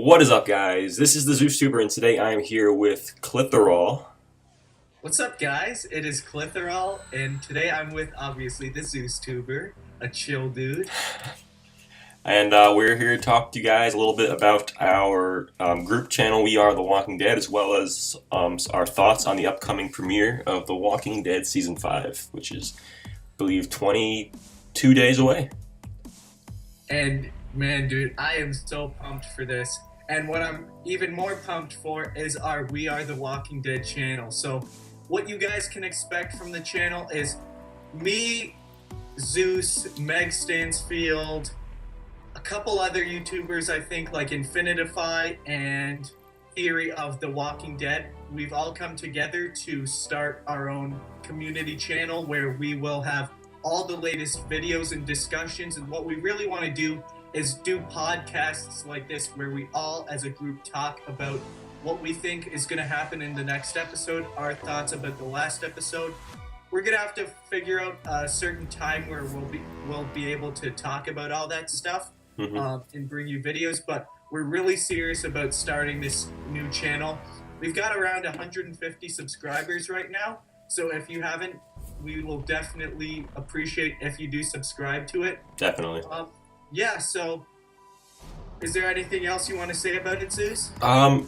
What is up, guys? This is TheZeusTuber, and today I am here with Clitherall. What's up, guys? It is Clitherall, and today I'm with, obviously, the ZeusTuber, a chill dude. And we're here to talk to you guys a little bit about our group channel, We Are The Walking Dead, as well as our thoughts on the upcoming premiere of The Walking Dead Season 5, which is, I believe, 22 days away. And, man, dude, I am so pumped for this. And what I'm even more pumped for is our We Are The Walking Dead channel. So, what you guys can expect from the channel is me, Zeus, Meg Stansfield, a couple other YouTubers, I think, like Infinitify and Theory of The Walking Dead. We've all come together to start our own community channel where we will have all the latest videos and discussions. And what we really want to do is do podcasts like this where we all as a group talk about what we think is going to happen in the next episode, our thoughts about the last episode. We're going to have to figure out a certain time where we'll be able to talk about all that stuff. And bring you videos, but we're really serious about starting this new channel. We've got around 150 subscribers right now, so if you haven't, we will definitely appreciate if you do subscribe to it. Definitely. Yeah, so is there anything else you want to say about it, Zeus? I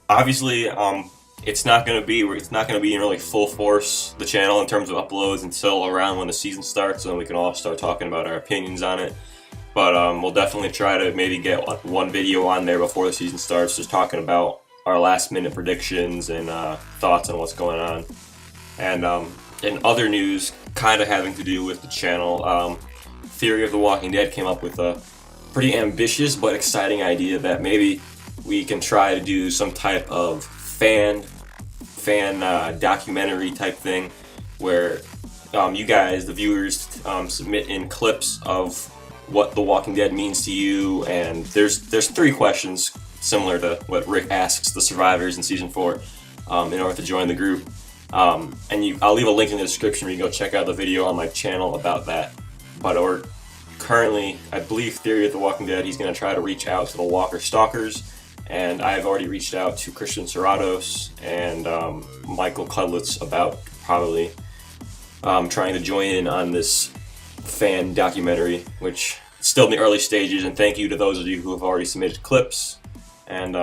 obviously it's not going to be in really full force, the channel, in terms of uploads until around when the season starts, so then we can all start talking about our opinions on it. But we'll definitely try to maybe get one video on there before the season starts, just talking about our last minute predictions and thoughts on what's going on. And in other news kind of having to do with the channel, Theory of the Walking Dead came up with a pretty ambitious but exciting idea that maybe we can try to do some type of fan documentary type thing where you guys, the viewers, submit in clips of what The Walking Dead means to you, and there's 3 questions similar to what Rick asks the survivors in season 4 in order to join the group. And I'll leave a link in the description where you can go check out the video on my channel about that. But we're currently, I believe, Theory of the Walking Dead, he's going to try to reach out to the Walker Stalkers. And I've already reached out to Christian Serratos and Michael Cudlitz about probably trying to join in on this fan documentary, which is still in the early stages. And thank you to those of you who have already submitted clips. And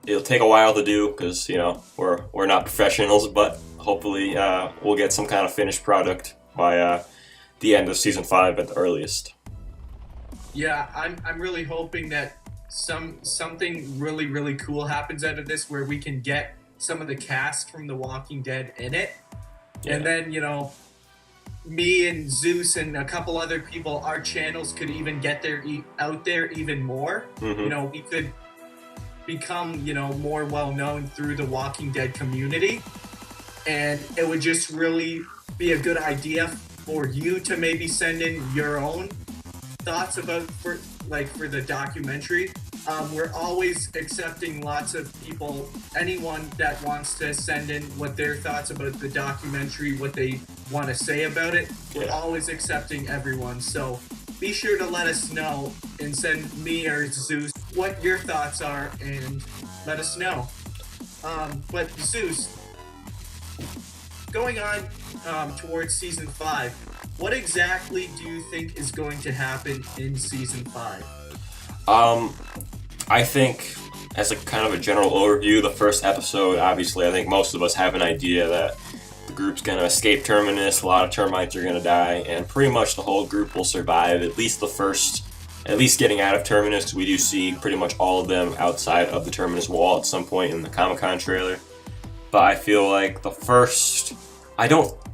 it'll take a while to do because, you know, we're not professionals, but hopefully we'll get some kind of finished product by the end of season 5 at the earliest. Yeah, I'm really hoping that something really cool happens out of this where we can get some of the cast from The Walking Dead in it. Yeah. And then, you know, me and Zeus and a couple other people, our channels could even get out there even more. You know, we could become, you know, more well known through the Walking Dead community, and it would just really be a good idea for you to maybe send in your own thoughts about for the documentary. We're always accepting lots of people, anyone that wants to send in what their thoughts about the documentary, what they want to say about it. We're always accepting everyone, so be sure to let us know and send me or Zeus what your thoughts are and let us know. But Zeus, going on towards season 5, what exactly do you think is going to happen in season 5? I think, as a kind of a general overview, the first episode, obviously, I think most of us have an idea that the group's going to escape Terminus, a lot of termites are going to die, and pretty much the whole group will survive, at least getting out of Terminus, because we do see pretty much all of them outside of the Terminus wall at some point in the Comic-Con trailer. But I feel like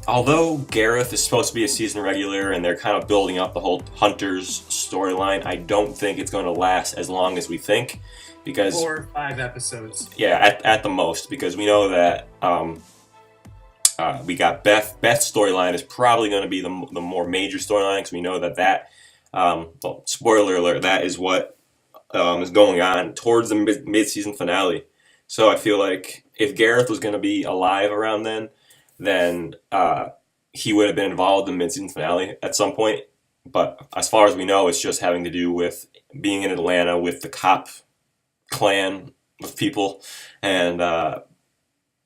although Gareth is supposed to be a season regular and they're kind of building up the whole Hunters storyline, I don't think it's going to last as long as we think, because 4 or 5 episodes. Yeah, at the most, because we know that we got Beth's storyline is probably going to be the more major storyline, because we know that well, spoiler alert, that is what is going on towards the mid-season finale. So I feel like if Gareth was going to be alive around then he would have been involved in the mid-season finale at some point. but as far as we know, it's just having to do with being in Atlanta with the cop clan of people and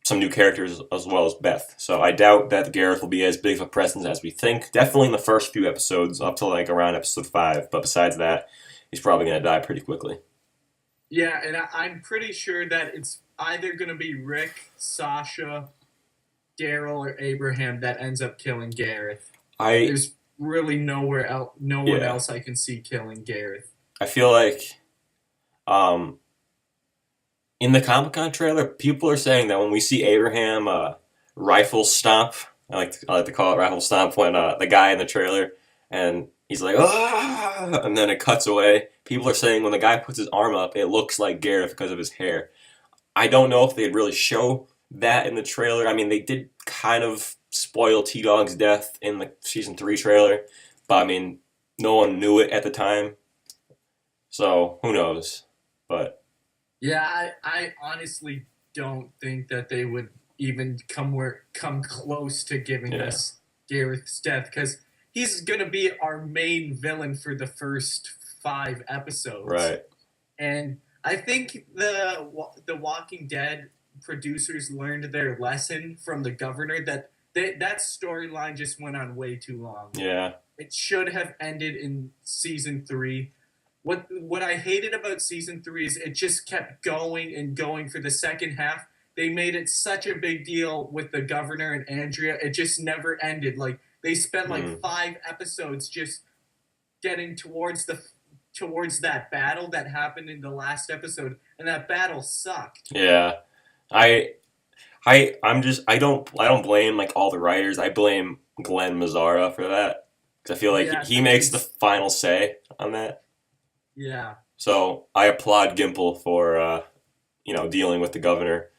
some new characters as well as Beth. So I doubt that Gareth will be as big of a presence as we think. Definitely in the first few episodes, up to like around episode 5. But besides that, he's probably going to die pretty quickly. Yeah, and I'm pretty sure that it's either going to be Rick, Sasha, Daryl, or Abraham that ends up killing Gareth. I There's really no one Yeah, else I can see killing Gareth. I feel like um, in the Comic Con trailer, people are saying that when we see Abraham rifle stomp, I like to call it rifle stomp when the guy in the trailer and he's like ah, and then it cuts away. People are saying when the guy puts his arm up, it looks like Gareth because of his hair. I don't know if they'd really show that in the trailer. I mean, they did kind of spoil T Dog's death in the season 3 trailer, but I mean, no one knew it at the time, so who knows? But Yeah, I honestly don't think that they would even come close to giving yeah, us Gareth's death because he's gonna be our main villain for the first 5 episodes. right. And I think the Walking Dead producers learned their lesson from the governor that storyline just went on way too long. Yeah. It should have ended in season 3. What I hated about season 3 is it just kept going and going for the second half. They made it such a big deal with the governor and Andrea. It just never ended. Like they spent like Mm. 5 episodes just getting towards that battle that happened in the last episode, and that battle sucked. Yeah. I I don't blame like all the writers. I blame Glenn Mazzara for that because I feel like Yeah, he makes the final say on that. yeah, So I applaud Gimple for dealing with the governor,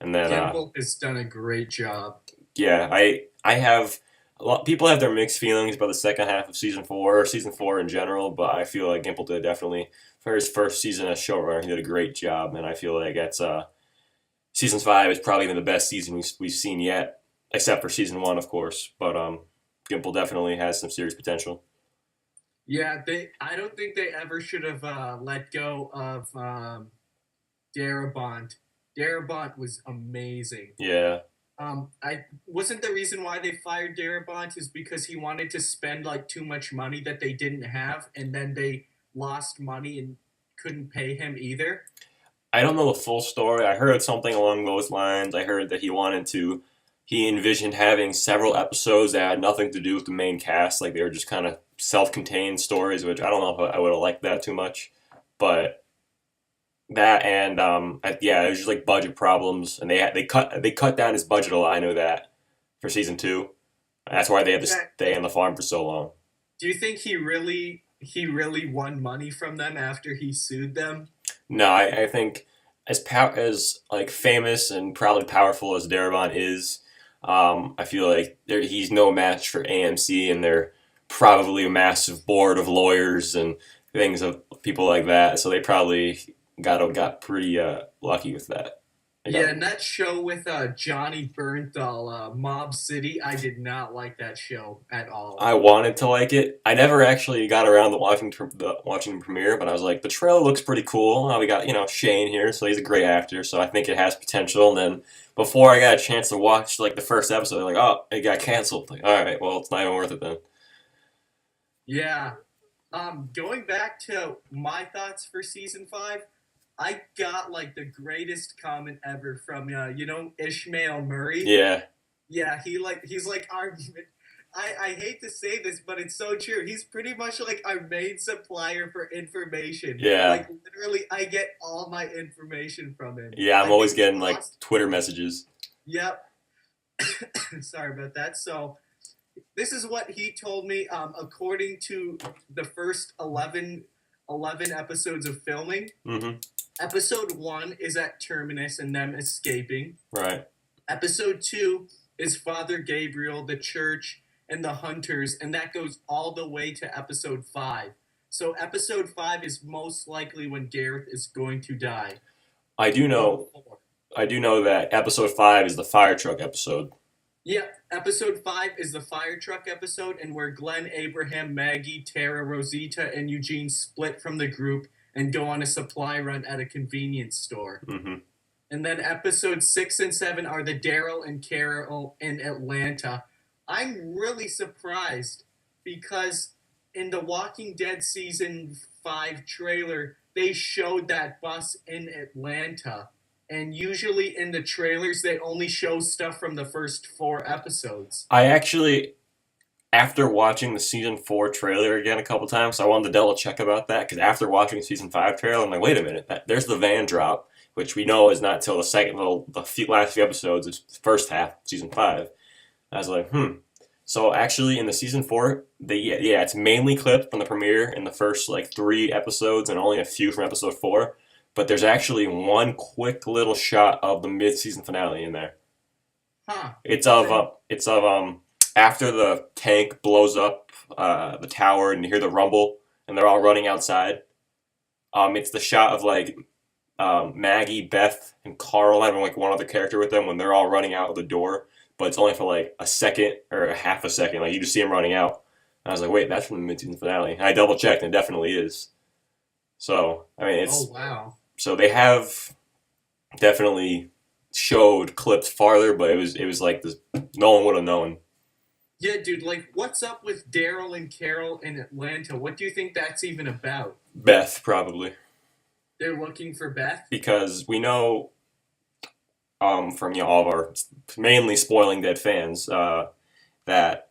and then Gimble has done a great job. yeah, I have a lot. People have their mixed feelings about the second half of season 4 or season 4 in general, but I feel like Gimple did definitely for his first season as showrunner. He did a great job, and I feel like that's season 5 is probably the best season we've seen yet, except for season 1, of course. But Gimple definitely has some serious potential. Yeah, they. I don't think they ever should have let go of Darabont. Darabont was amazing. Yeah, I wasn't the reason why they fired Darabont is because he wanted to spend like too much money that they didn't have, and then they lost money and couldn't pay him either. I don't know the full story. I heard something along those lines. I heard that he envisioned having several episodes that had nothing to do with the main cast, like they were just kind of self-contained stories, which I don't know if I would have liked that too much. But that and yeah, it was just like budget problems, and they cut down his budget a lot. I know that for season 2. That's why they had to Yeah. stay on the farm for so long. Do you think he really won money from them after he sued them? No, I think as like famous and probably powerful as Darabont is, I feel like he's no match for AMC, and they're probably a massive board of lawyers and things of people like that. So they probably got pretty lucky with that. They Yeah, got and that show with Johnny Bernthal, Mob City, I did not like that show at all. I wanted to like it. I never actually got around to watching the premiere, but I was like, the trailer looks pretty cool. We got Shane here, so he's a great actor, so I think it has potential. And then before I got a chance to watch like the first episode, they're like, oh, it got canceled. Like, all right, well, it's not even worth it then. Yeah. Going back to my thoughts for season 5, I got like the greatest comment ever from Ishmael Murray. Yeah, Yeah, he's like our. I hate to say this, but it's so true. He's pretty much like our main supplier for information. yeah, Like literally, I get all my information from him. yeah. I'm I always think it's getting like awesome. Twitter messages. Yep. Sorry about that. So this is what he told me. According to the first 11 episodes of filming, Mm-hmm. episode 1 is at Terminus and them escaping. Right. Episode 2 is Father Gabriel, the church, and the hunters, and that goes all the way to episode 5. So episode 5 is most likely when Gareth is going to die. I do Or know. before. I do know that episode 5 is the fire truck episode. Yeah, episode 5 is the fire truck episode, and where Glenn, Abraham, Maggie, Tara, Rosita, and Eugene split from the group and go on a supply run at a convenience store. Mm-hmm. And then episode 6 and 7 are the Daryl and Carol in Atlanta. I'm really surprised because in the Walking Dead season 5 trailer, they showed that bus in Atlanta. And usually in the trailers, they only show stuff from the first 4 episodes. I actually, after watching the season 4 trailer again a couple times, I wanted to double check about that because after watching season 5 trailer, I'm like, wait a minute, there's the van drop, which we know is not till the second, last few episodes, it's the first half of season 5. I was like, hmm. So actually, in the season 4, it's mainly clipped from the premiere in the first like 3 episodes and only a few from episode 4. But there's actually one quick little shot of the mid-season finale in there. Huh. It's of after the tank blows up the tower and you hear the rumble and they're all running outside. It's the shot of like Maggie, Beth, and Carl having like one other character with them when they're all running out of the door, but it's only for like a second or a half a second. Like you just see them running out. And I was like, wait, that's from the mid-season finale. And I double checked, and it definitely is. So I mean, Oh, it's wow. so they have definitely showed clips farther, but it was like this, no one would have known. Yeah, dude, like, what's up with Daryl and Carol in Atlanta? What do you think that's even about? Beth probably They're looking for Beth? because we know from all of our mainly spoiling dead fans that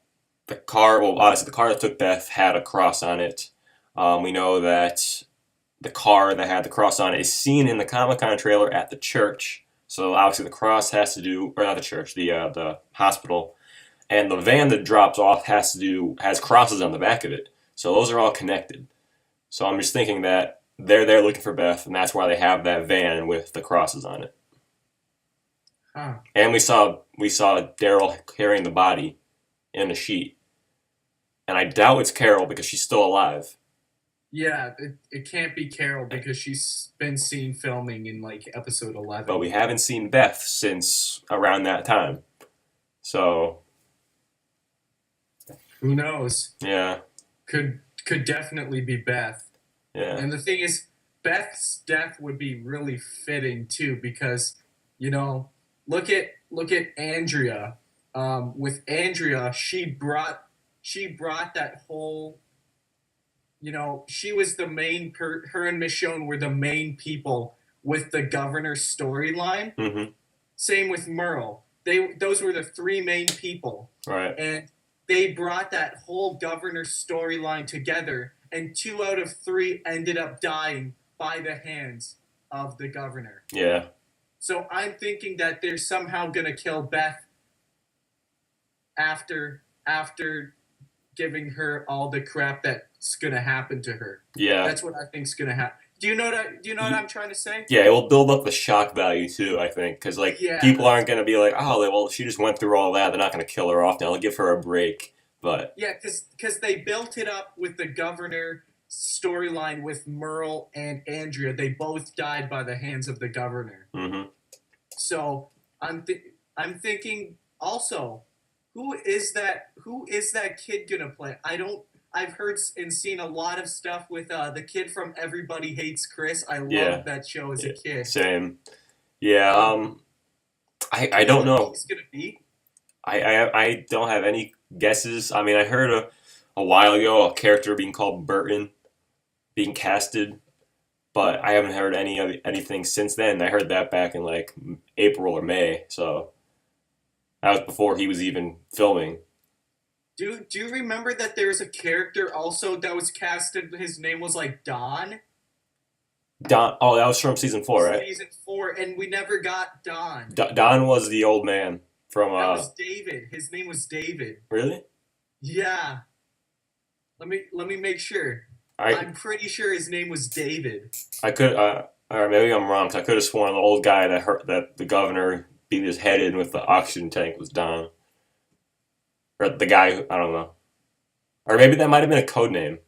the car, well, obviously the car that took Beth had a cross on it. We know that the car that had the cross on it is seen in the Comic-Con trailer at the church. So obviously the cross has to do, or not the church, the hospital, and the van that drops off has crosses on the back of it. So those are all connected. So I'm just thinking that they're there looking for Beth, and that's why they have that van with the crosses on it. Huh. And we saw Daryl carrying the body in a sheet, and I doubt it's Carol because she's still alive. Yeah, it can't be Carol because she's been seen filming in, like, episode But 11. we haven't seen Beth since around that time. So Who knows? yeah, Could definitely be Beth. yeah, And the thing is, Beth's death would be really fitting too, because you know, look at Andrea. With Andrea, she brought that whole. She was the main. Her and Michonne were the main people with the governor storyline. mm-hmm, Same with Merle. Those were the three main people, right, and they brought that whole governor storyline together, and 2 out of 3 ended up dying by the hands of the governor. yeah, So I'm thinking that they're somehow gonna kill Beth after giving her all the crap that's gonna happen to her. yeah. That's what I think's gonna happen. Do you know what I'm trying to say? Yeah, it will build up the shock value too, I think, because like Yeah. people aren't gonna be like, oh, well, she just went through all that. They're not gonna kill her off now. They'll give her a break. But Yeah, because they built it up with the governor storyline with Merle and Andrea. They both died by the hands of the governor. mm-hmm. So I'm thinking also, who is that kid gonna play? I've heard and seen a lot of stuff with the kid from Everybody Hates Chris. I Yeah. love that show as a kid. Same. Yeah. I don't know. He's gonna be. I don't have any guesses. I mean, I heard a while ago a character being called Burton being casted, but I haven't heard anything since then. I heard that back in like April or May, so that was before he was even filming. Do you remember that there was a character also that was casted? His name was like Don. Don. Oh, that was from season 4, right? Season 4, and we never got Don. Don was the old man from. That was David. His name was David. Really? Yeah. Let me make sure. I I'm pretty sure his name was David. I could. Or maybe I'm wrong. 'Cause I could have sworn the old guy that the governor beat his head in with the oxygen tank was Don, or the guy who, I don't know, or maybe that might have been a code name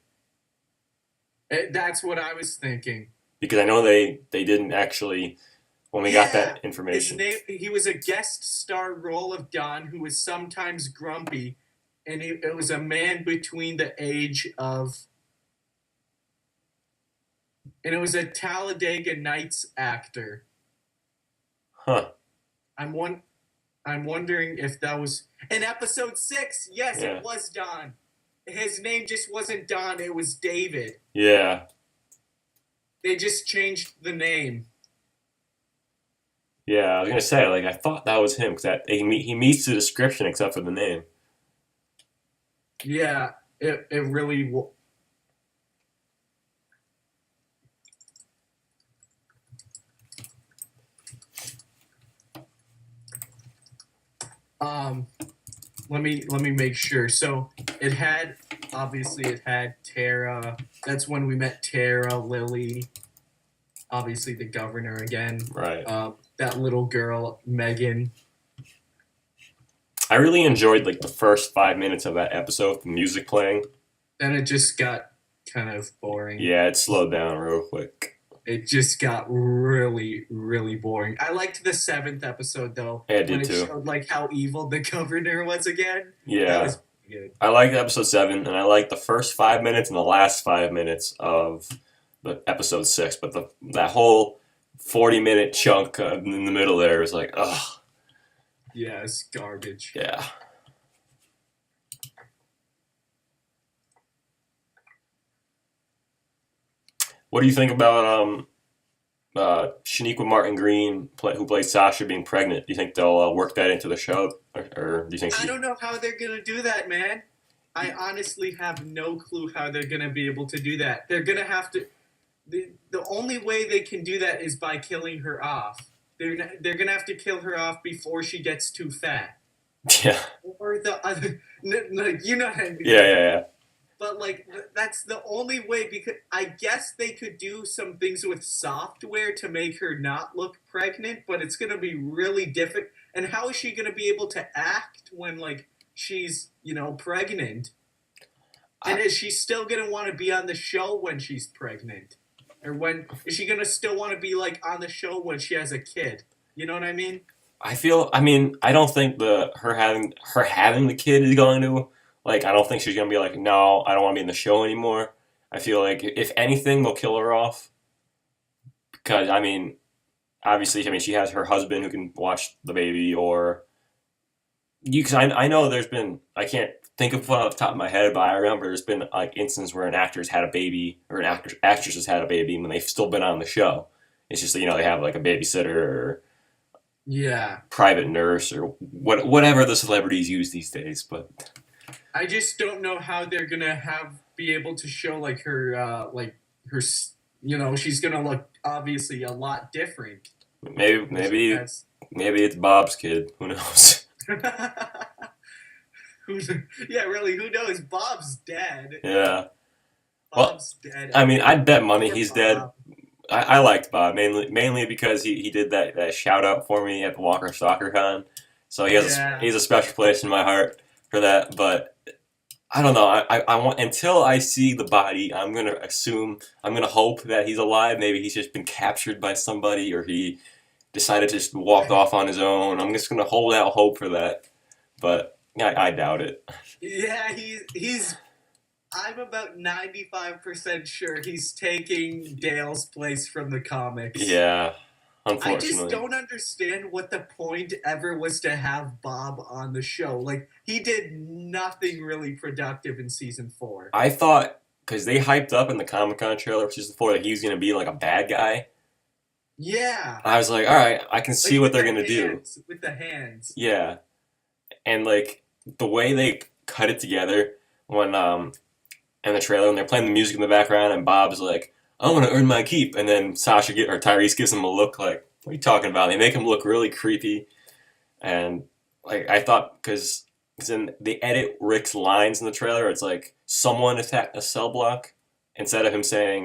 That's what I was thinking. because I know they didn't actually. when we got Yeah, that his information. name. He was a guest star role of Don, who was sometimes grumpy, and it was a man between the age of, and it was a Talladega Nights actor. Huh. I'm one. I'm wondering if that was in episode 6. Yes, Yeah. it was Don. His name just wasn't Don. It was David. Yeah. They just changed the name. Yeah, I was gonna say, like, I thought that was him because he meets the description except for the name. Yeah, it really. Um, let me make sure. So it had Tara. That's when we met Tara, Lily, obviously the governor again. Right. That little girl, Megan. I really enjoyed like the first 5 minutes of that episode, the music playing. Then it just got kind of boring. Yeah, it slowed down real quick. It just got really, really boring. I liked the 7th episode though. Yeah, I did when it too. showed like how evil the governor was again. That Yeah. was good. I liked episode 7, and I liked the first 5 minutes and the last 5 minutes of the episode 6. But that whole 40-minute chunk in the middle there was like, ugh. Yeah, it's garbage. Yeah. What do you think about Shaniqua Martin Green, who plays Sasha, being pregnant? Do you think they'll work that into the show, or do you think I don't know how they're gonna do that, man. I honestly have no clue how they're gonna be able to do that. They're gonna have to. The only way they can do that is by killing her off. They're gonna have to kill her off before she gets too fat. Yeah. Or the other, like you know what I mean. Yeah. But like that's the only way, because I guess they could do some things with software to make her not look pregnant, but it's gonna be really difficult. And how is she gonna be able to act when like she's pregnant? And is she still gonna want to be on the show when she's pregnant? Or when is she gonna still want to be like on the show when she has a kid? You know what I mean? I don't think her having the kid is going to, like, I don't think she's going to be like, no, I don't want to be in the show anymore. I feel like if anything, they'll kill her off. Because, obviously, she has her husband who can watch the baby, or because I know there's been, I can't think of one off the top of my head, but I remember there's been like instances where an actor's had a baby, or an actress has had a baby when they've still been on the show. It's just, they have like a babysitter or Yeah. private nurse or whatever the celebrities use these days. But I just don't know how they're gonna be able to show like her she's gonna look obviously a lot different. maybe it's Bob's kid. Who knows? Yeah, really, who knows? Bob's dead. Yeah. Bob's dead. I'd bet money Poor he's Bob. dead. I liked Bob mainly because he did that shout out for me at the Walker Soccer Con, so he has a special place in my heart for that. But I don't know. I want, until I see the body, I'm gonna hope that he's alive. Maybe he's just been captured by somebody, or he decided to just walk off on his own. I'm just gonna hold out hope for that, but I doubt it. Yeah, he's. I'm about 95% sure he's taking Dale's place from the comics. Yeah, unfortunately. I just don't understand what the point ever was to have Bob on the show. Like, he did nothing really productive in season 4. I thought, because they hyped up in the Comic-Con trailer for season 4 that he was going to be like a bad guy. Yeah. I was like, all right, I can see what they're going to do. With the hands. Yeah. And like, the way they cut it together when, in the trailer, when they're playing the music in the background, and Bob's like, I want to earn my keep. And then Tyrese gives him a look like, what are you talking about? They make him look really creepy. And like, I thought, because they edit Rick's lines in the trailer, it's like, someone attacked a cell block, instead of him saying,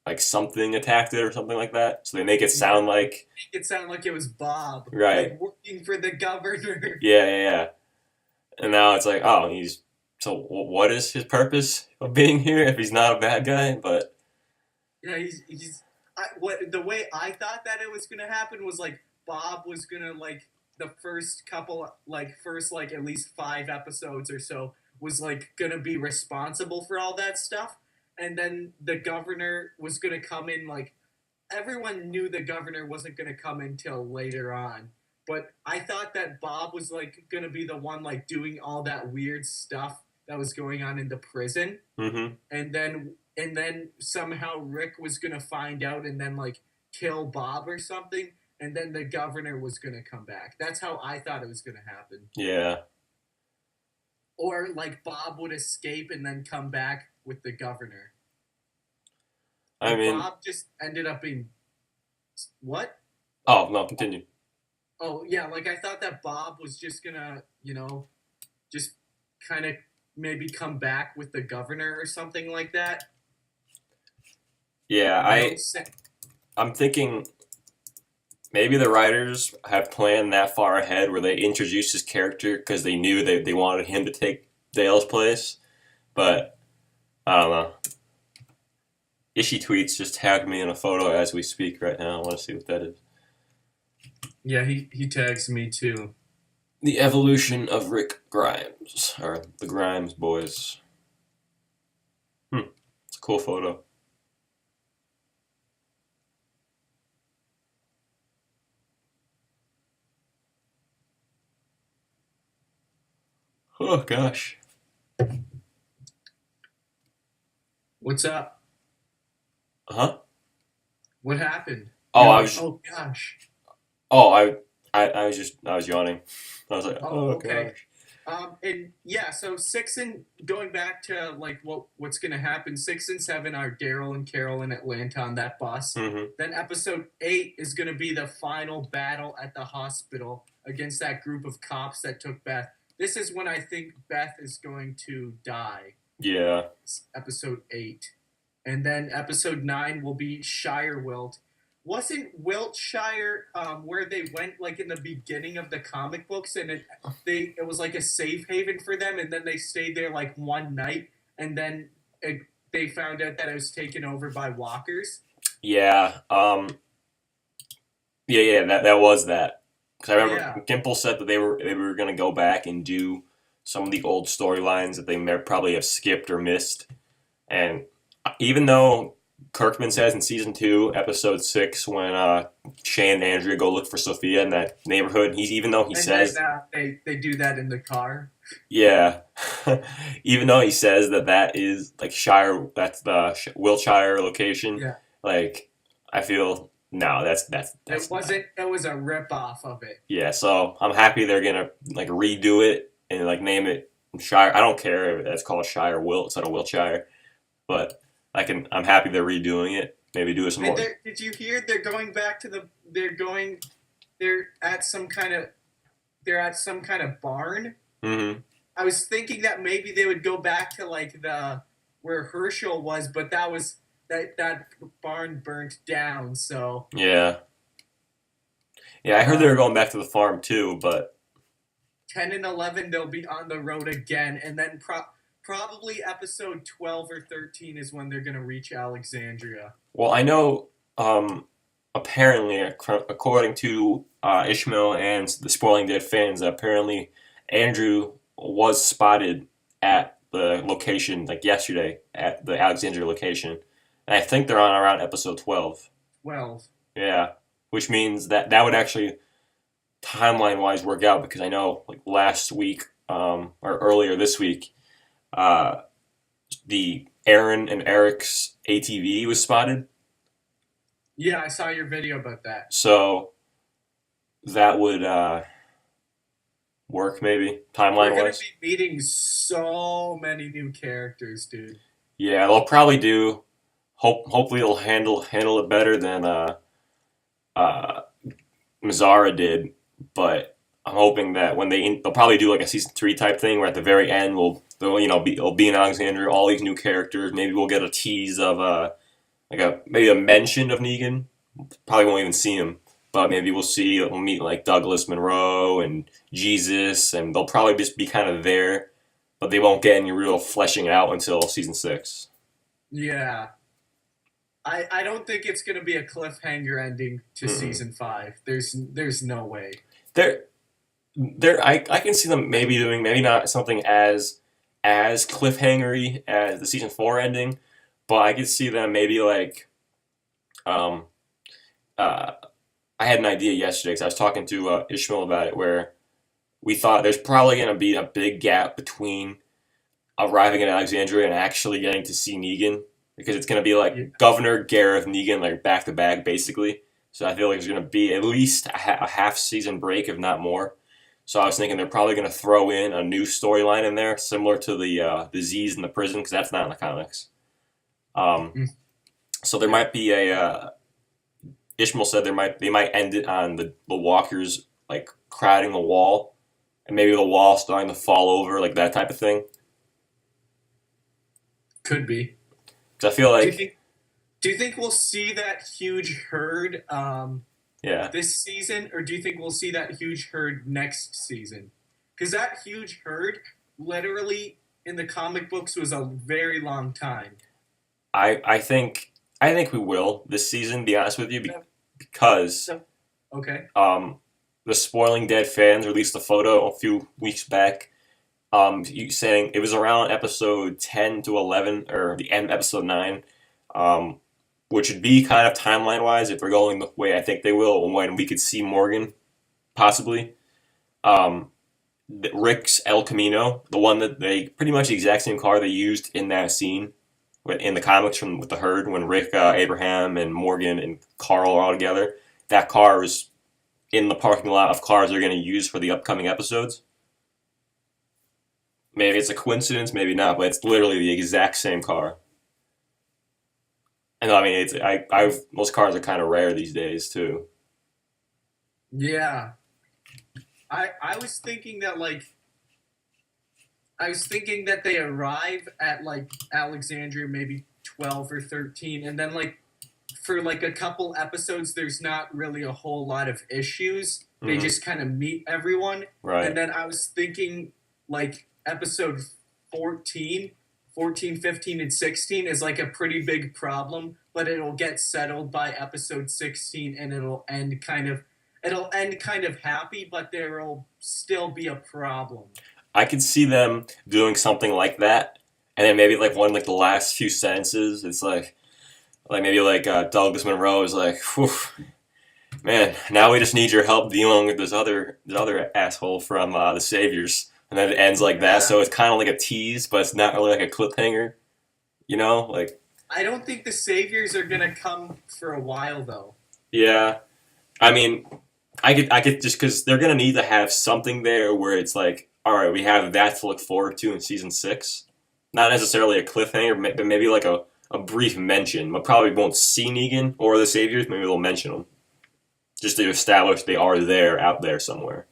like, something attacked it or something like that. So they make it sound like... Make it sound like it was Bob. Right. Like, working for the governor. Yeah. And now it's like, oh, so what is his purpose of being here if he's not a bad guy? But yeah, he's the way I thought that it was gonna happen was like Bob was gonna like the first couple like first like at least 5 episodes or so was like gonna be responsible for all that stuff, and then the governor was gonna come in like everyone knew the governor wasn't gonna come until later on. But I thought that Bob was like gonna be the one like doing all that weird stuff that was going on in the prison, Mm-hmm. and then somehow Rick was gonna find out and then like kill Bob or something, and then the governor was gonna come back. That's how I thought it was gonna happen. Yeah. Or like Bob would escape and then come back with the governor. I But mean, Bob just ended up being what? oh no, continue. Oh yeah, like I thought that Bob was just gonna, just kind of maybe come back with the governor or something like that. Yeah, You know, I'm thinking maybe the writers have planned that far ahead where they introduced his character because they knew they wanted him to take Dale's place. But I don't know. Ishi Tweets just tagged me in a photo as we speak right now. I want to see what that is. yeah, he tags me too. The evolution of Rick Grimes, or the Grimes boys. It's a cool photo. Oh gosh. What's up? Huh? What happened? Oh, You're I like, was. oh gosh. Oh, I was yawning. I was like, Oh, oh okay. gosh. And yeah, so 6 and going back to like what's gonna happen. 6 and 7 are Daryl and Carol in Atlanta on that bus. Mm-hmm. Then episode 8 is gonna be the final battle at the hospital against that group of cops that took Beth. This is when I think Beth is going to die. Yeah. It's episode 8, and then episode 9 will be Shire Wilt. Wasn't Wiltshire where they went like in the beginning of the comic books, and it was like a safe haven for them, and then they stayed there like one night, and then they found out that it was taken over by walkers. Yeah. Yeah. That was that. Because I remember Yeah, Gimple said that they were gonna go back and do some of the old storylines that they probably have skipped or missed. And even though Kirkman says in season 2, episode 6, when Shane and Andrea go look for Sophia in that neighborhood, even though he and says, then they do that in the car. yeah, even though he says that is like Shire, that's the Wiltshire location. Yeah, Like, I feel no, that's it not. wasn't. It was a rip off of it. Yeah, so I'm happy they're gonna like redo it and like name it Shire. I don't care if that's called Shire Wilt instead of Wiltshire, but I'm happy they're redoing it. Maybe do it some And more. did you hear they're going back to they're at some kind of barn. Mm-hmm. I was thinking that maybe they would go back to like the where Herschel was, but that barn burnt down. So Yeah. Yeah, I heard they were going back to the farm too, but 10 and 11 they'll be on the road again, and then probably episode 12 or 13 is when they're gonna reach Alexandria. well, I know apparently, according to Ishmael and the Spoiling Dead fans, apparently Andrew was spotted at the location like yesterday at the Alexandria location, and I think they're on around episode 12. 12. Yeah, which means that would actually timeline wise work out because I know like last week or earlier this week, uh, the Aaron and Eric's ATV was spotted. Yeah, I saw your video about that. So that would work maybe We're timeline gonna wise. be meeting so many new characters, dude. Yeah, they'll probably do. Hopefully, they'll handle it better than uh, Mazzara did. But I'm hoping that when they'll probably do like a season 3 type thing where at the very end it'll be in Alexandria, all these new characters. Maybe we'll get a tease of maybe a mention of Negan. Probably won't even see him, but maybe we'll meet like Douglas Monroe and Jesus, and they'll probably just be kind of there, but they won't get any real fleshing out until season 6. Yeah. I don't think it's going to be a cliffhanger ending to Mm-mm. season 5. There's no way. There, I can see them maybe doing maybe not something as cliffhangery as the season 4 ending, but I could see them maybe like um uh I had an idea yesterday because I was talking to Ishmael about it where we thought there's probably going to be a big gap between arriving in Alexandria and actually getting to see Negan because it's going to be Yeah. like Governor Gareth Negan like back to back basically. So I feel like there's going to be at least a half season break, if not more. So I was thinking they're probably going to throw in a new storyline in there, similar to the Z's in the prison, because that's not in the comics. Um, Mm, so there yeah. might be a Ishmael said they might end it on the walkers like crowding the wall, and maybe the wall starting to fall over, like that type of thing. Could be. 'Cause I feel Do you like think do you think we'll see that huge herd yeah, this season, or do you think we'll see that huge herd next season? Because that huge herd, literally in the comic books, was a very long time. I think we will this season. Be honest with you, So, because so okay, um, the Spoiling Dead fans released a photo a few weeks back. You saying it was around episode 10 to 11 or the end of episode 9, um, which would be kind of timeline wise if they're going the way I think they will, when we could see Morgan possibly. Um, Rick's El Camino, the one that they pretty much the exact same car they used in that scene in the comics from with the herd when Rick, Abraham, and Morgan and Carl are all together. That car is in the parking lot of cars they're going to use for the upcoming episodes. Maybe it's a coincidence, maybe not, but it's literally the exact same car. And I mean, it's most cars are kind of rare these days too. yeah. I was thinking that they arrive at like Alexandria maybe 12 or 13, and then like for like a couple episodes there's not really a whole lot of issues. They Hmm. just kind of meet everyone. And Right. then I was thinking like episode 14, 14, 15, and 16 is like a pretty big problem, but it'll get settled by episode 16, and it'll end kind of happy, but there'll still be a problem. I could see them doing something like that, and then maybe like one like the last few sentences, it's like maybe like Douglas Monroe is like, "Whew, man, now we just need your help dealing with this other asshole from the Saviors," and then it ends like that. Yeah. So it's kind of like a tease, but it's not really like a cliffhanger, you know? Like, I don't think the saviors are gonna come for a while though. yeah, I mean, I could just because they're gonna need to have something there where it's like, all right, we have that to look forward to in season 6. Not necessarily a cliffhanger, but maybe like a brief mention. But probably won't see Negan or the Saviors. Maybe they'll mention them just to establish they are there, out there somewhere.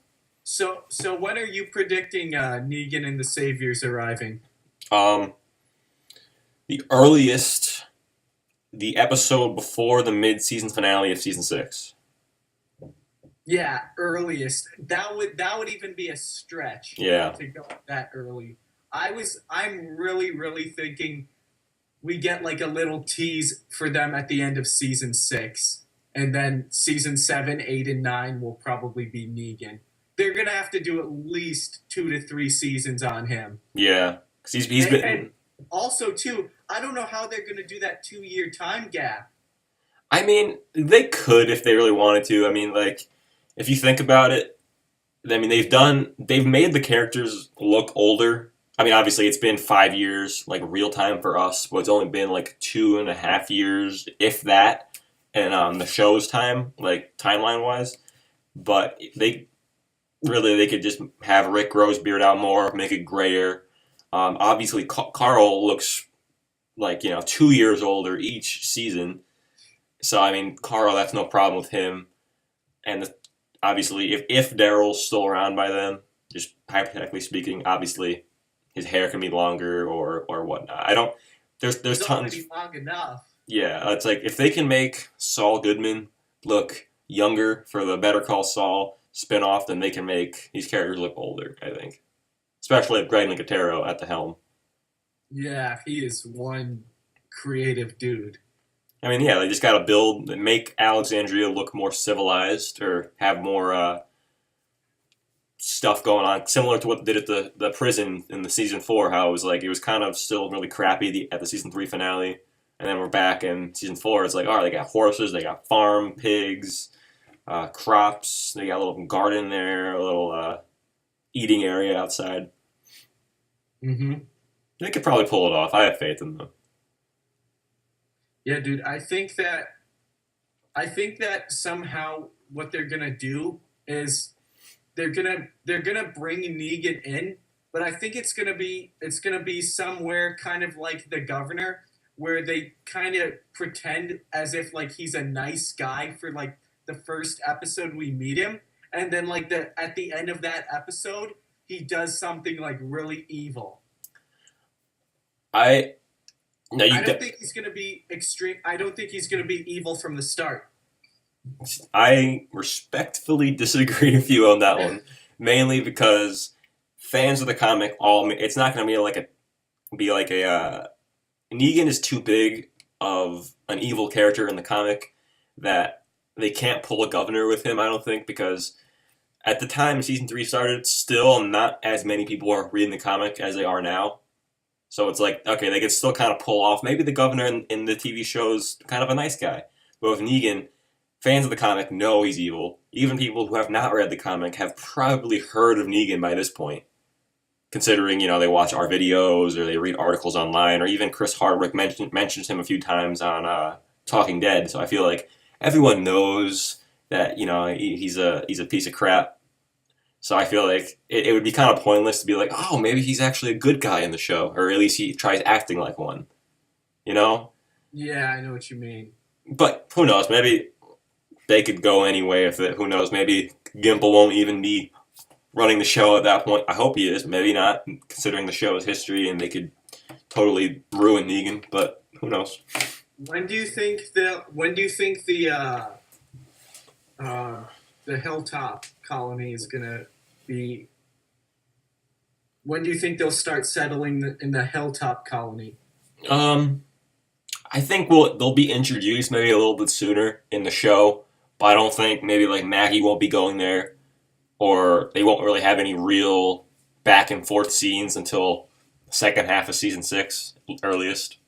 So when are you predicting Negan and the saviors arriving? Um, the earliest, the episode before the mid-season finale of season 6. Yeah, earliest. That would even be a stretch Yeah, to go that early. I'm really thinking we get like a little tease for them at the end of season 6, and then season 7, 8, and 9 will probably be Negan. They're gonna have to do at least 2 to 3 seasons on him. yeah. Because he's And been. also too, I don't know how they're gonna do that 2 year time gap. I mean, they could if they really wanted to. I mean, like if you think about it, I mean, they've made the characters look older. I mean, obviously, it's been 5 years, like real time for us, but it's only been like 2.5 years, if that, and the show's time, like timeline wise. But they could just have Rick grow his beard out more, make it grayer. Obviously, Carl looks like 2 years older each season. So I mean, Carl, that's no problem with him. And obviously, if Daryl's still around by then, just hypothetically speaking, obviously his hair can be longer or whatnot. I don't. There's It's tons. already long enough. Yeah, it's like if they can make Saul Goodman look younger for the Better Call Saul spinoff, then they can make these characters look older. I think, especially if Greg Nicotero at the helm. Yeah, he is one creative dude. I mean, yeah, they just got to make Alexandria look more civilized or have more stuff going on, similar to what they did at the prison in the season 4. How it was like it was kind of still really crappy at the season 3 finale, and then we're back in season 4. It's like, all right, they got horses, they got farm pigs, crops, they got a little garden there, a little eating area outside. Mm-hmm. They could probably pull it off. I have faith in them. Yeah, dude. I think that somehow what they're gonna do is they're gonna bring Negan in, but I think it's gonna be somewhere kind of like the governor, where they kind of pretend as if like he's a nice guy for like the first episode we meet him, and then like the at the end of that episode he does something like really evil. I no, I don't think he's gonna be extreme. I don't think he's gonna be evil from the start. I respectfully disagree with you on that one, mainly because fans of the comic all it's not going to be like a Negan is too big of an evil character in the comic that they can't pull a governor with him. I don't think because at the time season 3 started, still not as many people are reading the comic as they are now. So it's like okay, they could still kind of pull off. Maybe the governor in the TV show is kind of a nice guy, but with Negan fans of the comic know he's evil. Even people who have not read the comic have probably heard of Negan by this point, considering they watch our videos or they read articles online, or even Chris Hardwick mentions him a few times on Talking Dead. So I feel like everyone knows that he's a piece of crap. So I feel like it would be kind of pointless to be like, oh, maybe he's actually a good guy in the show, or at least he tries acting like one. You know? Yeah, I know what you mean. But who knows? Maybe they could go anyway with it. Who knows? Maybe Gimple won't even be running the show at that point. I hope he is. Maybe not, considering the show's history, and they could totally ruin Negan. But who knows? Uh, the Hilltop colony is gonna be? When do you think they'll start settling in the Hilltop colony? Um, I think they'll be introduced maybe a little bit sooner in the show, but I don't think maybe like Maggie won't be going there, or they won't really have any real back and forth scenes until the second half of season 6, earliest.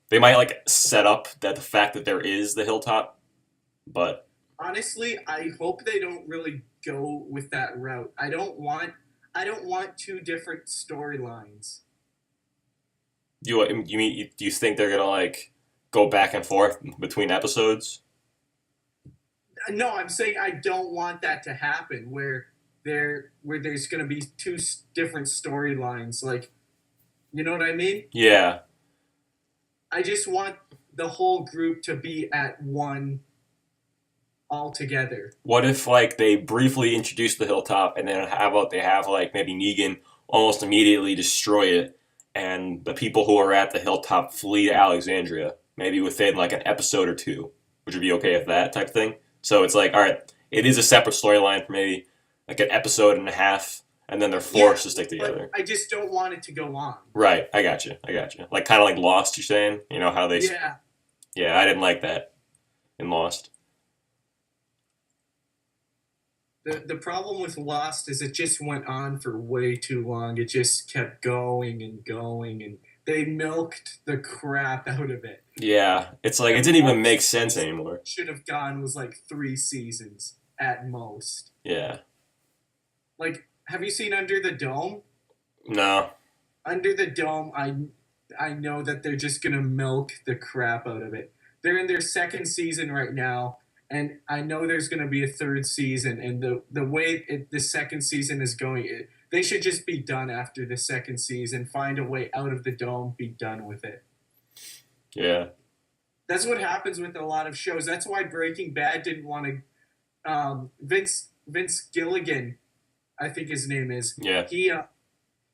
They might like set up that the fact that there is the hilltop, but Honestly, I hope they don't really go with that route. I don't want two different storylines. do you think they're gonna like go back and forth between episodes? No, I'm saying I don't want that to happen where there's going to be two different storylines. Like, you know what I mean? Yeah. I just want the whole group to be at one all together. What if like they briefly introduce the hilltop and then how about they have like maybe Negan almost immediately destroy it and the people who are at the hilltop flee to Alexandria, maybe within like an episode or two. Would you be okay with that type of thing? So it's like, all right, it is a separate storyline for maybe like an episode and a half, and then they're forced to stick together. I just don't want it to go on. Right, I got you. I got you. Like kind of like Lost, you're saying? You know how they? Yeah. Yeah, I didn't like that in Lost. The problem with Lost is it just went on for way too long. It just kept going and going, and they milked the crap out of it. Yeah, it's like it didn't even make sense anymore. Should have gone was like 3 seasons at most. Yeah. Like, have you seen Under the Dome? No. Under the Dome, I know that they're just gonna milk the crap out of it. They're in their second season right now, and I know there's gonna be a third season. And the way the second season is going, they should just be done after the second season. Find a way out of the dome, be done with it. Yeah. That's what happens with a lot of shows. That's why Breaking Bad didn't want to. Vince Gilligan, I think his name is. Yeah.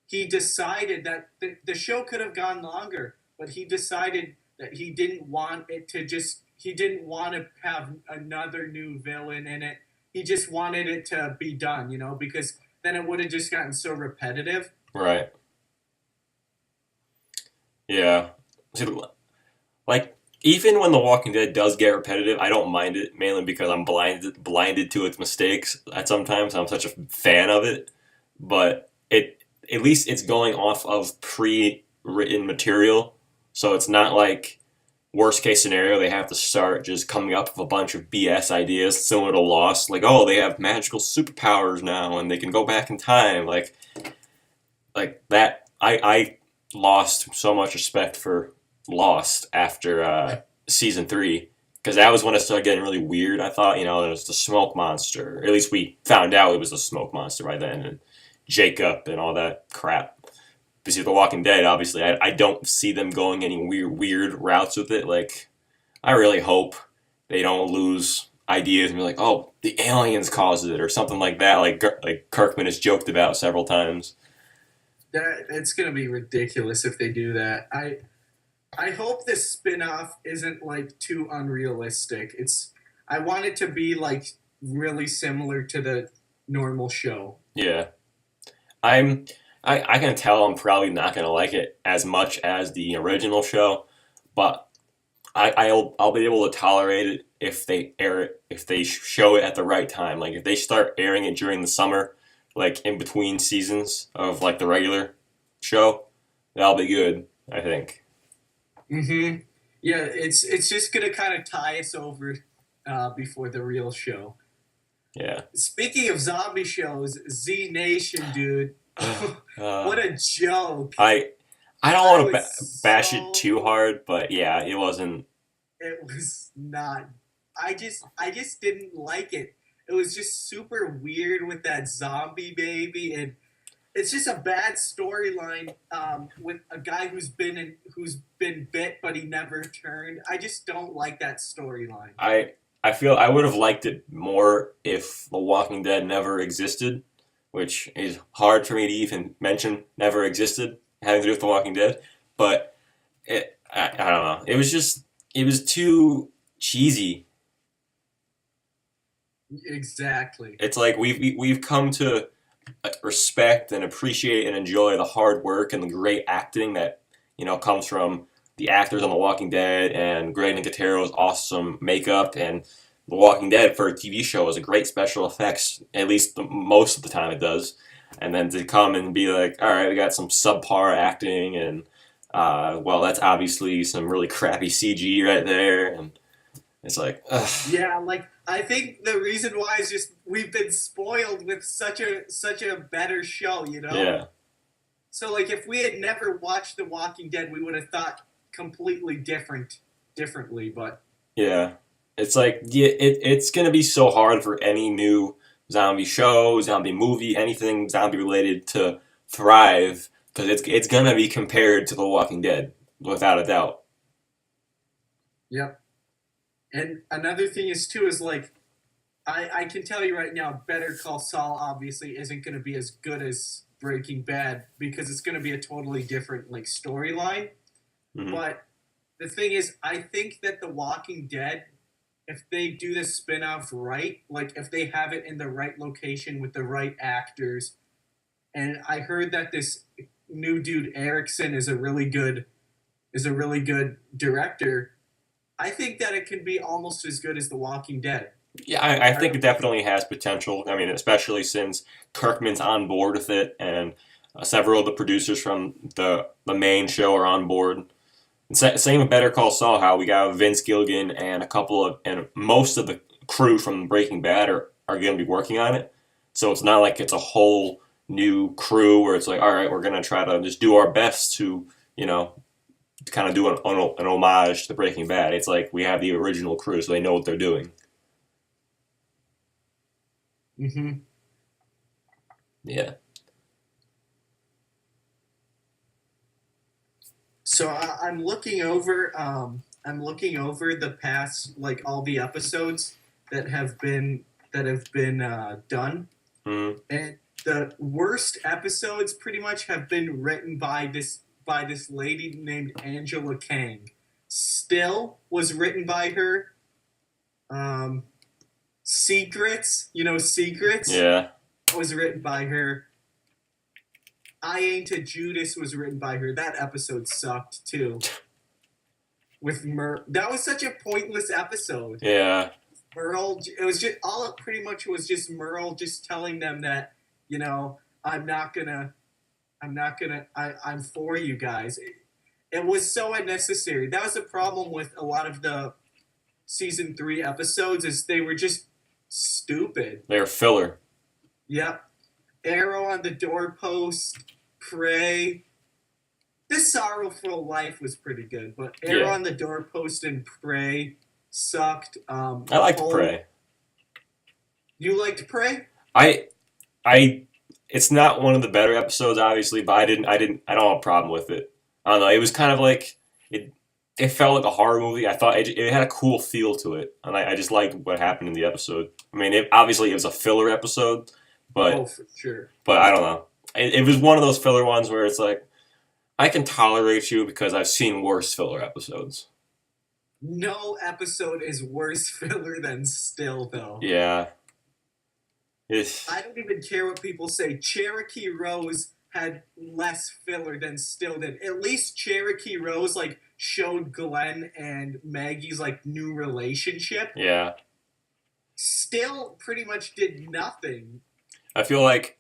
He decided that the show could have gone longer, but he decided that he didn't want it to just. He didn't want to have another new villain in it. He just wanted it to be done, because then it would have just gotten so repetitive. Right. Yeah. See, like even when The Walking Dead does get repetitive, I don't mind it, mainly because I'm blinded to its mistakes at sometimes. I'm such a fan of it, but at least it's going off of pre-written material, so it's not like worst case scenario they have to start just coming up with a bunch of BS ideas similar to Lost, like oh they have magical superpowers now and they can go back in time, like that. I lost so much respect for Lost after season 3 because that was when it started getting really weird. I thought, there was the smoke monster. Or at least we found out it was a smoke monster by then, and Jacob and all that crap. Because The Walking Dead, obviously, I don't see them going any weird routes with it. Like, I really hope they don't lose ideas and be like, oh, the aliens caused it or something like that. Like Kirkman has joked about several times. That it's gonna be ridiculous if they do that. I hope this spin-off isn't like too unrealistic. I want it to be like really similar to the normal show. Yeah. I can tell I'm probably not gonna like it as much as the original show, but I'll be able to tolerate it if they air it, if they show it at the right time. Like if they start airing it during the summer, like in between seasons of like the regular show, that'll be good, I think. Mm-hmm. Yeah, it's just gonna kind of tie us over before the real show. Yeah. Speaking of zombie shows, Z Nation, dude, uh, what a joke! I I don't I want to was bash it too so hard, but yeah, it wasn't. it was not. I just didn't like it. It was just super weird with that zombie baby, and it's just a bad storyline with a guy who's been bit but he never turned. I just don't like that storyline. I feel I would have liked it more if The Walking Dead never existed, which is hard for me to even mention. Never existed having to do with The Walking Dead, but I don't know. It was too cheesy. Exactly. It's like we've come to respect and appreciate and enjoy the hard work and the great acting that comes from the actors on The Walking Dead and Greg Nicotero's awesome makeup and The Walking Dead for a TV show is a great special effects, at least most of the time it does. And then to come and be like, all right, we got some subpar acting and well, that's obviously some really crappy CG right there, and it's like, ugh. Yeah, like I think the reason why is just we've been spoiled with such a better show, you know? Yeah, So like if we had never watched The Walking Dead, we would have thought completely differently, but yeah. It's like it's gonna be so hard for any new zombie show, zombie movie, anything zombie related to thrive because it's gonna be compared to The Walking Dead without a doubt. yep. And another thing is too is like I can tell you right now, Better Call Saul obviously isn't going to be as good as Breaking Bad because it's going to be a totally different like storyline. Hmm. But the thing is, I think that The Walking Dead, if they do this spin-off right, like if they have it in the right location with the right actors, and I heard that this new dude Erickson is a really good director. I think that it can be almost as good as The Walking Dead. Yeah, I think it definitely has potential. I mean, especially since Kirkman's on board with it, and several of the producers from the main show are on board. And same with Better Call Saul, how we got Vince Gilligan and a couple of and most of the crew from Breaking Bad are going to be working on it. So it's not like it's a whole new crew where it's like, all right, we're going to try to just do our best to you know kind of do an homage to Breaking Bad. It's like we have the original crew, so they know what they're doing. Mm-hmm. Yeah. So I'm looking over the past like all the episodes that have been done, Mm-hmm. and the worst episodes pretty much have been written by this lady named Angela Kang. Still was written by her. Um, Secrets, Secrets Yeah. was written by her. I Ain't a Judas was written by her. That episode sucked too. with Mer. That was such a pointless episode. Yeah. Merle, it was just all it pretty much was just Merle just telling them that, you know, I'm for you guys. It was so unnecessary. That was the problem with a lot of the season 3 episodes is they were just stupid. They're filler. Yep. Arrow on the doorpost, Pray. This Sorrowful Life was pretty good, but Arrow on the doorpost and Pray sucked. I liked Pray. You liked Pray? I it's not one of the better episodes, obviously, but I don't have a problem with it. I don't know. It was kind of like it felt like a horror movie. I thought it had a cool feel to it, and I just liked what happened in the episode. I mean, obviously it was a filler episode, but for sure. But I don't know. It was one of those filler ones where it's like I can tolerate you because I've seen worse filler episodes. No episode is worse filler than Still, though. Yeah. I don't even care what people say. Cherokee Rose had less filler than Still did. At least Cherokee Rose like showed Glenn and Maggie's like new relationship. Yeah. Still pretty much did nothing. I feel like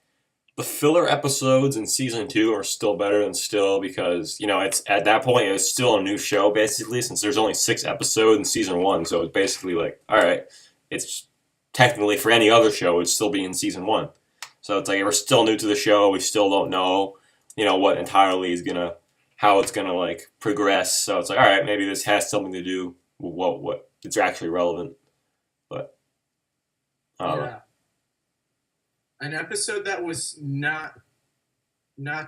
the filler episodes in season 2 are still better than Still because, you know, it's at that point it's still a new show basically since there's only 6 episodes in season 1, so it's basically like, all right, it's technically for any other show it'd still be in season 1. So it's like we're still new to the show, we still don't know, you know, what entirely is how it's gonna like progress. So it's like, all right, maybe this has something to do with what it's actually relevant. But yeah. An episode that was not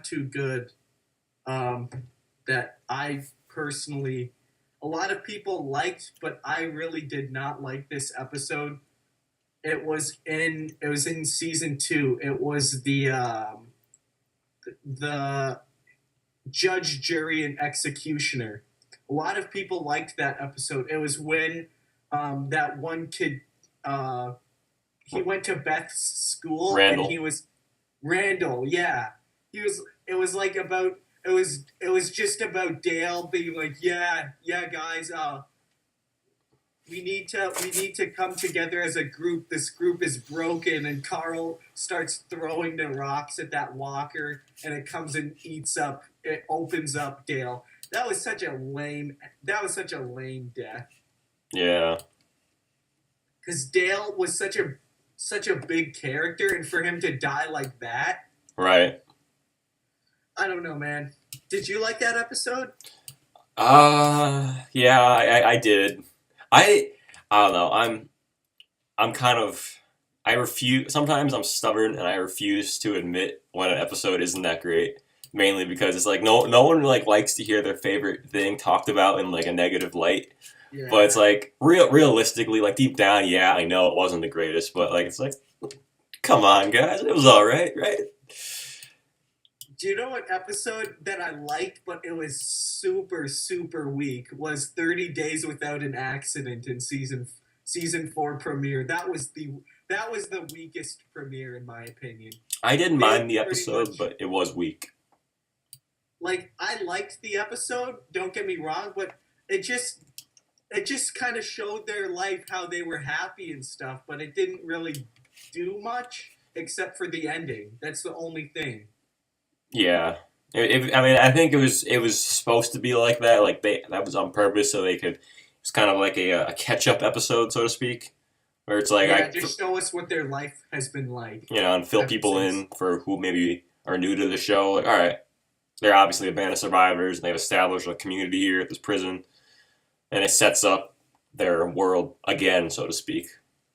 too good, that I personally, a lot of people liked, but I really did not like this episode. It was in season 2. It was the judge, jury, and executioner. A lot of people liked that episode. It was when that one kid. He went to Beth's school, Randall. and he was Randall. Yeah, he was. It was like about. It was just about Dale being like, yeah, guys. We need to come together as a group. This group is broken, and Carl starts throwing the rocks at that walker, and it comes and eats up. It opens up Dale. That was such a lame death. Yeah. Because Dale was such a big character, and for him to die like that, right? I don't know, man. Did you like that episode? Yeah, I did. I don't know. I'm kind of I refuse. Sometimes I'm stubborn and I refuse to admit when an episode isn't that great. Mainly because it's like no one like likes to hear their favorite thing talked about in like a negative light. Yeah. But it's like realistically, like deep down, yeah, I know it wasn't the greatest, but like it's like, come on, guys, it was all right, right? Do you know what episode that I liked, but it was super, super weak, was 30 Days Without an Accident in season 4 premiere. That was the weakest premiere, in my opinion. I didn't mind the episode, but it was weak. Like, I liked the episode, don't get me wrong, but it just kind of showed their life, how they were happy and stuff, but it didn't really do much, except for the ending. That's the only thing. Yeah, I mean, I think it was supposed to be like that. Like that was on purpose, so they could. It's kind of like a catch up episode, so to speak, where it's like just show us what their life has been like. You know, and fill people in for who maybe are new to the show. Like, all right, they're obviously a band of survivors, and they've established a community here at this prison, and it sets up their world again, so to speak.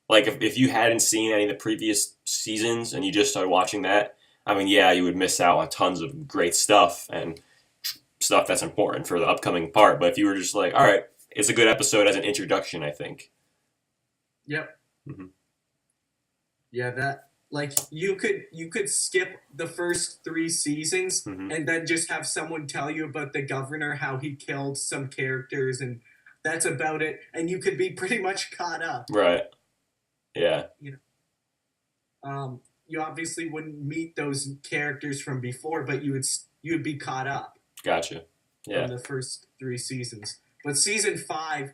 Like if you hadn't seen any of the previous seasons and you just started watching that. I mean, yeah, you would miss out on tons of great stuff and stuff that's important for the upcoming part. But if you were just like, all right, it's a good episode as an introduction, I think. Yep. Mm-hmm. Yeah, that like you could skip the first 3 seasons and then just have someone tell you about the governor, how he killed some characters, and that's about it. And you could be pretty much caught up. Right. Yeah. You know. You obviously wouldn't meet those characters from before, but you would be caught up. Gotcha. Yeah. From the first 3 seasons. But season 5,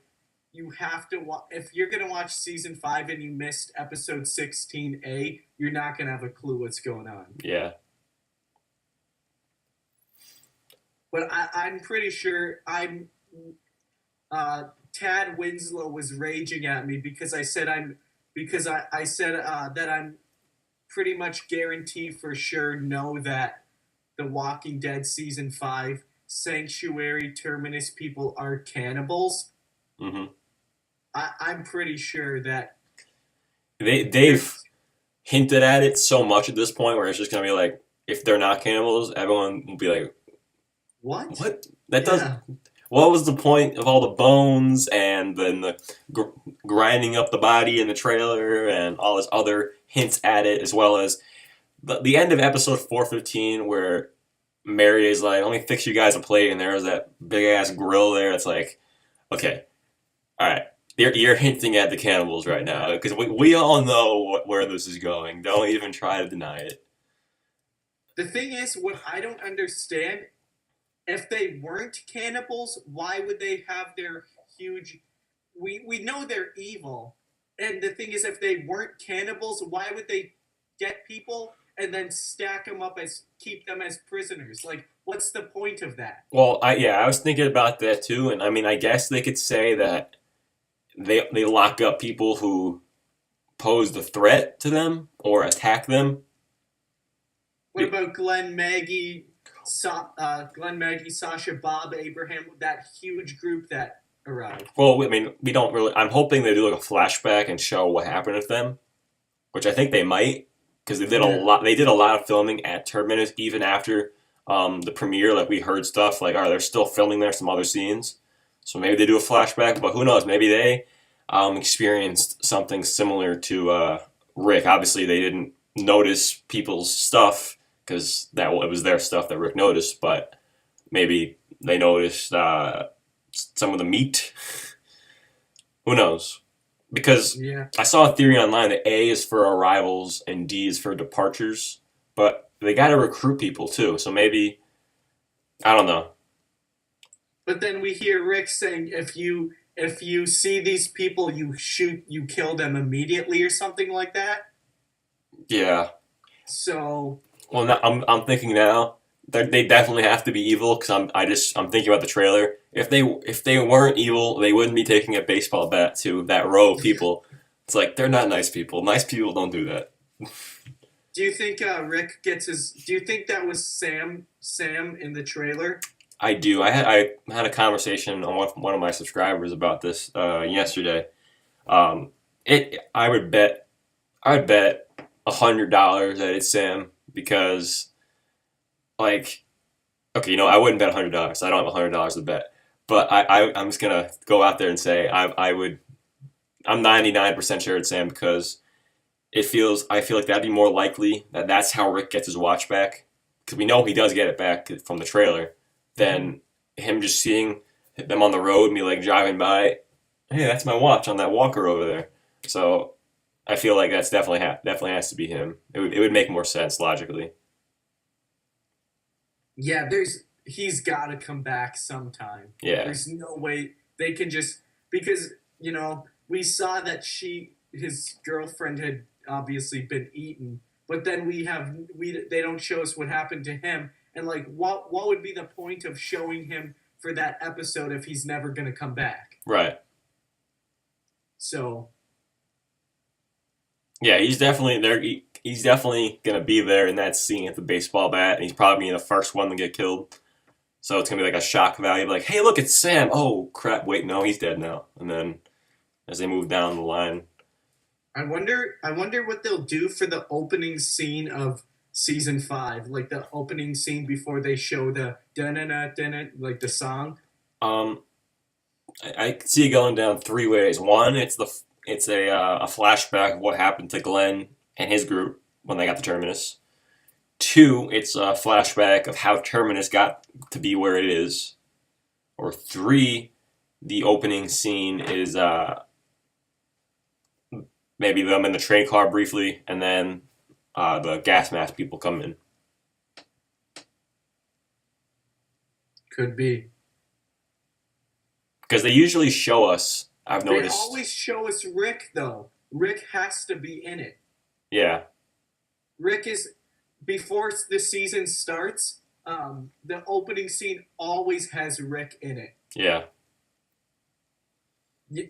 you have to watch. If you're gonna watch season 5 and you missed episode 16A, you're not gonna have a clue what's going on. Yeah. But I'm pretty sure Tad Winslow was raging at me because I said I said that I'm pretty much guarantee for sure know that The Walking Dead season 5 Sanctuary Terminus people are cannibals. Mm-hmm. I'm pretty sure that They've hinted at it so much at this point where it's just gonna be like, if they're not cannibals, everyone will be like, what? what? That Yeah. doesn't. What was the point of all the bones and then the grinding up the body in the trailer and all this other hints at it, as well as the end of episode 415 where Mary is like, let me fix you guys a plate, and there's that big ass grill there. It's like, okay, all right, you're hinting at the cannibals right now because we all know where this is going. Don't even try to deny it. The thing is, what I don't understand, if they weren't cannibals, why would they have their huge? We know they're evil, and the thing is, if they weren't cannibals, why would they get people and then stack them up as keep them as prisoners? Like, what's the point of that? Well, I was thinking about that too, and I mean, I guess they could say that they lock up people who pose a threat to them or attack them. What about Glenn, Maggie, Sasha, Bob, Abraham, that huge group that arrived? Well, I mean, we don't really. I'm hoping they do like a flashback and show what happened with them, which I think they might, because they did a lot. They did a lot of filming at Terminus even after the premiere. Like we heard stuff like, "Oh, they're still filming there some other scenes." So maybe they do a flashback, but who knows? Maybe they experienced something similar to Rick. Obviously, they didn't notice people's stuff because it was their stuff that Rick noticed, but maybe they noticed some of the meat. Who knows? Because I saw a theory online that A is for arrivals and D is for departures, but they got to recruit people too. So maybe, I don't know. But then we hear Rick saying, if you see these people, you kill them immediately or something like that. Yeah. So. Well, now, I'm thinking now they definitely have to be evil because I'm thinking about the trailer. If they weren't evil, they wouldn't be taking a baseball bat to that row of people. It's like they're not nice people. Nice people don't do that. Do you think Rick gets his? Do you think that was Sam in the trailer? I do. I had a conversation on one of my subscribers about this yesterday. I would bet $100 that it's Sam because, like, okay, I wouldn't bet $100. I don't have $100 to bet, but I'm just gonna go out there and say I would. I'm 99% sure it's Sam because I feel like that'd be more likely that that's how Rick gets his watch back because we know he does get it back from the trailer. Than him just seeing them on the road and be like driving by, hey, that's my watch on that walker over there. So I feel like that's definitely has to be him. It would make more sense logically. Yeah, he's got to come back sometime. Yeah, there's no way they can just because we saw that his girlfriend had obviously been eaten, but then they don't show us what happened to him. And like, what would be the point of showing him for that episode if he's never going to come back? Right. So. Yeah, he's definitely there. He's definitely going to be there in that scene at the baseball bat, and he's probably the first one to get killed. So it's going to be like a shock value, like, hey, look, it's Sam. Oh, crap, wait, no, he's dead now. And then as they move down the line. I wonder what they'll do for the opening scene of season 5, like the opening scene before they show the da-na-na, like the song. I see it going down 3 ways. One, it's a flashback of what happened to Glenn and his group when they got to Terminus. 2, it's a flashback of how Terminus got to be where it is. Or 3, the opening scene is maybe them in the train car briefly, and then the gas mask people come in. Could be. Because they usually show us. I've They noticed. always show us Rick though. Rick has to be in it. Yeah. Rick is before the season starts. The opening scene always has Rick in it. Yeah.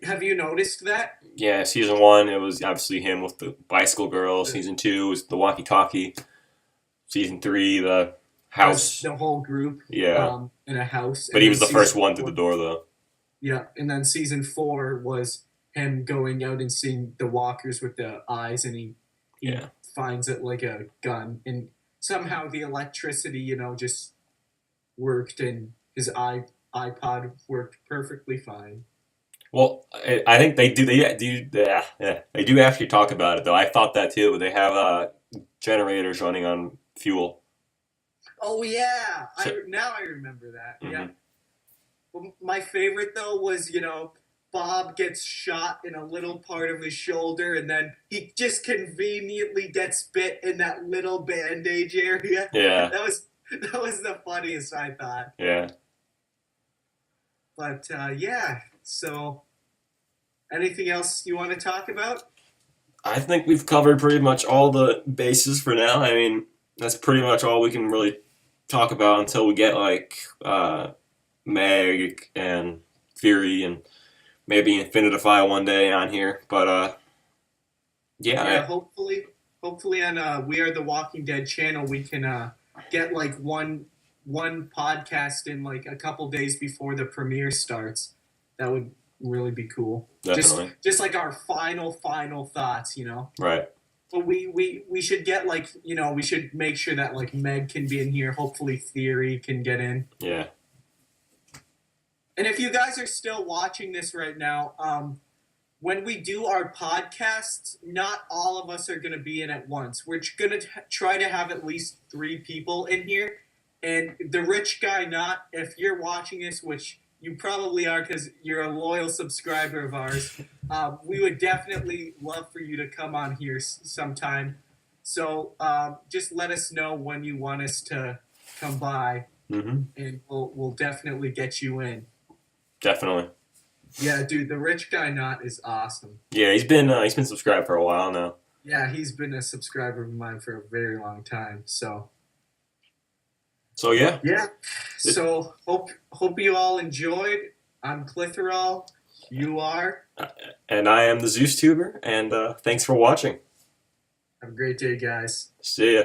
Have you noticed that? Yeah. Season 1, it was obviously him with the bicycle girl. Season 2 was the walkie-talkie. Season 3, the Was house. the whole group Yeah. in a house? But And he then was the first season one through four, the door, though. yeah, and then season 4 was him going out and seeing the walkers with the eyes, and he Yeah. finds it like a gun, and somehow the electricity, just worked, and his iPod worked perfectly fine. Well, I think they do. They do. Yeah, yeah. They do actually talk about it, though. I thought that too. They have generators running on fuel. Oh yeah, So, now I remember that. Yeah. mhm. Well, my favorite though was Bob gets shot in a little part of his shoulder, and then he just conveniently gets bit in that little bandage area. Yeah, That was the funniest, I thought. yeah. But yeah, so anything else you want to talk about? I think we've covered pretty much all the bases for now. I mean, that's pretty much all we can really talk about until we get like Meg and Fury and maybe Infinitify one day on here. But yeah, Yeah, hopefully on We Are the Walking Dead channel we can get like one podcast in like a couple days before the premiere starts. That would really be cool. definitely. Just like our final thoughts. Right. But we should get like we should make sure that like Meg can be in here. Hopefully Theory can get in. Yeah. And if you guys are still watching this right now, when we do our podcasts, not all of us are going to be in at once. We're going to try to have at least 3 people in here. And the rich guy, not if you're watching this, which you probably are because you're a loyal subscriber of ours, we would definitely love for you to come on here sometime. So just let us know when you want us to come by, Mm-hmm. and we'll definitely get you in. Definitely. Yeah, dude, the rich guy not is awesome. Yeah, he's been subscribed for a while now. Yeah, he's been a subscriber of mine for a very long time. So yeah. yeah, so hope you all enjoyed. I'm Clitherall. You are. And I am the ZeusTuber, and thanks for watching. Have a great day, guys. See ya.